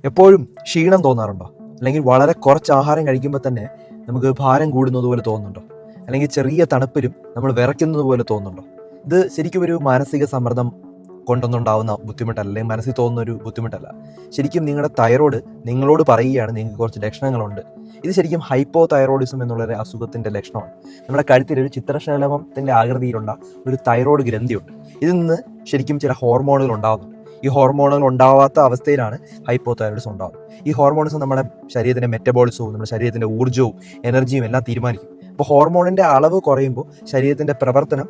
എപ്പോഴും ക്ഷീണം തോന്നാറുണ്ടോ? അല്ലെങ്കിൽ വളരെ കുറച്ച് ആഹാരം കഴിക്കുമ്പോൾ തന്നെ നമുക്ക് ഭാരം കൂടുന്നത് പോലെ തോന്നുന്നുണ്ടോ? അല്ലെങ്കിൽ ചെറിയ തണുപ്പിലും നമ്മൾ വിറയ്ക്കുന്നത് പോലെ തോന്നുന്നുണ്ടോ? ഇത് ശരിക്കും ഒരു മാനസിക സമ്മർദ്ദം കൊണ്ടൊന്നുണ്ടാവുന്ന ബുദ്ധിമുട്ടല്ല, അല്ലെങ്കിൽ മനസ്സിൽ തോന്നുന്ന ഒരു ബുദ്ധിമുട്ടല്ല. ശരിക്കും നിങ്ങളുടെ തൈറോയ്ഡ് നിങ്ങളോട് പറയുകയാണ് നിങ്ങൾക്ക് കുറച്ച് ലക്ഷണങ്ങളുണ്ട്. ഇത് ശരിക്കും ഹൈപ്പോ തൈറോയിഡിസം എന്നുള്ളൊരു അസുഖത്തിൻ്റെ ലക്ഷണമാണ്. നമ്മുടെ കഴുത്തിൽ ഒരു ചിത്രശലഭത്തിൻ്റെ ആകൃതിയിലുള്ള ഒരു തൈറോയ്ഡ് ഗ്രന്ഥിയുണ്ട്. ഇതിൽ നിന്ന് ശരിക്കും ചില ഹോർമോണുകൾ ഉണ്ടാകുന്നുണ്ട്. ഈ ഹോർമോണുകൾ ഉണ്ടാവാത്ത അവസ്ഥയിലാണ് ഹൈപ്പോ തൈറോയിഡിസം ഉണ്ടാകുന്നത്. ഈ ഹോർമോൺസ് നമ്മുടെ ശരീരത്തിൻ്റെ മെറ്റബോളിസവും നമ്മുടെ ശരീരത്തിൻ്റെ ഊർജ്ജവും എനർജിയും എല്ലാം തീരുമാനിക്കും. അപ്പോൾ ഹോർമോണിൻ്റെ അളവ് കുറയുമ്പോൾ ശരീരത്തിൻ്റെ പ്രവർത്തനം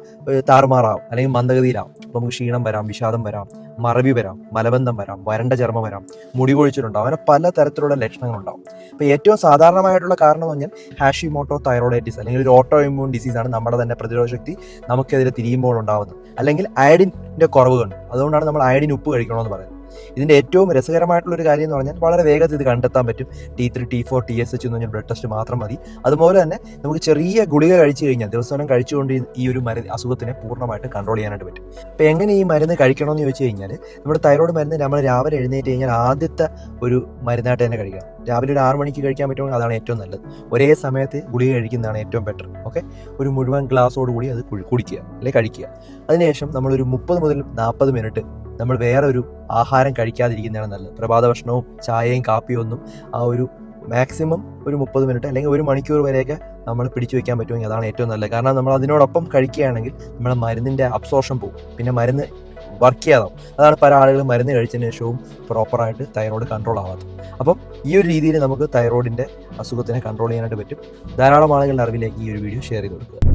താറുമാറാവും, അല്ലെങ്കിൽ മന്ദഗതിയിലാവും. അപ്പോൾ നമുക്ക് ക്ഷീണം വരാം, വിഷാദം വരാം, മറവി വരാം, മലബന്ധം വരാം, വരണ്ട ചർമ്മം വരാം, മുടി കൊഴിച്ചിലുണ്ടാവും, അങ്ങനെ പല തരത്തിലുള്ള ലക്ഷണങ്ങളുണ്ടാവും. അപ്പോൾ ഏറ്റവും സാധാരണമായിട്ടുള്ള കാരണം എന്ന് പറഞ്ഞാൽ ഹാഷിമോട്ടോ തൈറോയിഡൈറ്റിസ്, അല്ലെങ്കിൽ ഒരു ഓട്ടോ ഇമ്മ്യൂൺ ഡിസീസാണ്. നമ്മുടെ തന്നെ പ്രതിരോധ ശക്തി നമുക്കെതിരെ തിരിയുമ്പോൾ ഉണ്ടാകുന്നത്. അല്ലെങ്കിൽ അയഡിൻ്റെ കുറവുകളുണ്ട്. അതുകൊണ്ടാണ് നമ്മൾ അയഡിൻ ഉപ്പ് കഴിക്കണമെന്ന് പറയുന്നത്. ഇതിൻ്റെ ഏറ്റവും രസകരമായിട്ടുള്ളൊരു കാര്യം എന്ന് പറഞ്ഞാൽ വളരെ വേഗത്തിൽ ഇത് കണ്ടെത്താൻ പറ്റും. T3, T4, TSH എന്ന് പറഞ്ഞാൽ ബ്ലഡ് ടെസ്റ്റ് മാത്രം മതി. അതുപോലെ തന്നെ നമുക്ക് ചെറിയ ഗുളിക കഴിച്ചു കഴിഞ്ഞാൽ ദിവസവും കഴിച്ചുകൊണ്ട് ഈ ഒരു അസുഖത്തിനെ പൂർണ്ണമായിട്ട് കൺട്രോൾ ചെയ്യാനായിട്ട് പറ്റും. അപ്പോൾ എങ്ങനെ ഈ മരുന്ന് കഴിക്കണമെന്ന് ചോദിച്ചു കഴിഞ്ഞാൽ, നമ്മുടെ തൈറോയ്ഡ് മരുന്ന് നമ്മൾ രാവിലെ എഴുന്നേറ്റ് കഴിഞ്ഞാൽ ആദ്യത്തെ ഒരു മരുന്നായിട്ട് തന്നെ കഴിക്കണം. രാവിലെ ഒരു 6 മണിക്ക് കഴിക്കാൻ പറ്റുമെങ്കിൽ അതാണ് ഏറ്റവും നല്ലത്. ഒരേ സമയത്ത് ഗുളിക കഴിക്കുന്നതാണ് ഏറ്റവും ബെറ്റർ. ഓക്കെ, ഒരു മുഴുവൻ ഗ്ലാസ്സോടുകൂടി അത് കുടിക്കുക അല്ലെങ്കിൽ കഴിക്കുക. അതിനുശേഷം നമ്മളൊരു 30 മുതൽ 40 മിനിറ്റ് നമ്മൾ വേറെ ഒരു ആഹാരം കഴിക്കാതിരിക്കുന്നതാണ് നല്ലത്. പ്രഭാത ഭക്ഷണവും ചായയും കാപ്പിയും ഒന്നും ആ ഒരു മാക്സിമം ഒരു 30 മിനിറ്റ് അല്ലെങ്കിൽ 1 മണിക്കൂർ വരെയൊക്കെ നമ്മൾ പിടിച്ചു വയ്ക്കാൻ പറ്റുമെങ്കിൽ അതാണ് ഏറ്റവും നല്ലത്. കാരണം നമ്മൾ അതിനോടൊപ്പം കഴിക്കുകയാണെങ്കിൽ നമ്മുടെ മരുന്നിൻ്റെ അബ്സോർഷൻ പോകും, പിന്നെ മരുന്ന് വർക്ക് ചെയ്യാതാവും. അതാണ് പല ആളുകളും മരുന്ന് കഴിച്ചതിന് ശേഷവും പ്രോപ്പറായിട്ട് തൈറോയ്ഡ് കൺട്രോൾ ആവാത്തത്. അപ്പം ഈ ഒരു രീതിയിൽ നമുക്ക് തൈറോയ്ഡിൻ്റെ അസുഖത്തിനെ കൺട്രോൾ ചെയ്യാനായിട്ട് പറ്റും. ധാരാളം ആളുകളുടെ അറിവിലേക്ക് ഈ ഒരു വീഡിയോ ഷെയർ ചെയ്ത് കൊടുക്കുക.